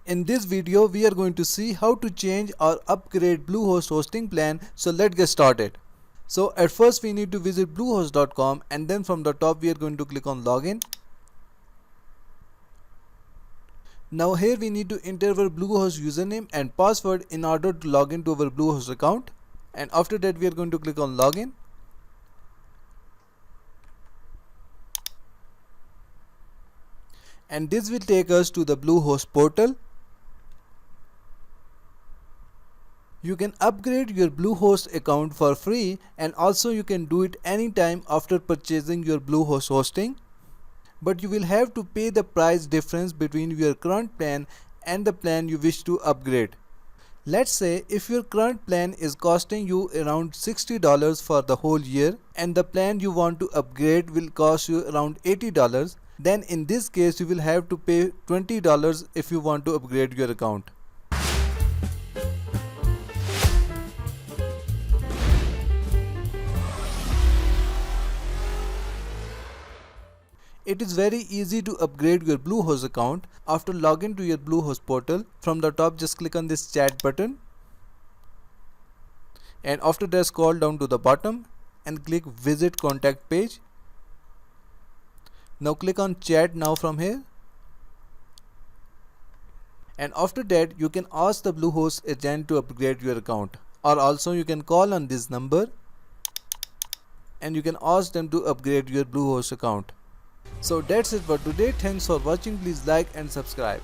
In this video, we are going to see how to change or upgrade Bluehost hosting plan. So let's get started. So at first we need to visit bluehost.com, and then from the top we are going to click on login. Now here we need to enter our Bluehost username and password in order to log into our Bluehost account. And after that we are going to click on login. And this will take us to the Bluehost portal. You can upgrade your Bluehost account for free, and also you can do it anytime after purchasing your Bluehost hosting. But you will have to pay the price difference between your current plan and the plan you wish to upgrade. Let's say if your current plan is costing you around $60 for the whole year and the plan you want to upgrade will cost you around $80, then in this case you will have to pay $20 if you want to upgrade your account. It is very easy to upgrade your Bluehost account. After login to your Bluehost portal, from the top just click on this chat button, and after that scroll down to the bottom and click visit contact page. Now click on chat now from here, and after that you can ask the Bluehost agent to upgrade your account, or also you can call on this number and you can ask them to upgrade your Bluehost account. So that's it for today. Thanks for watching. Please like and subscribe.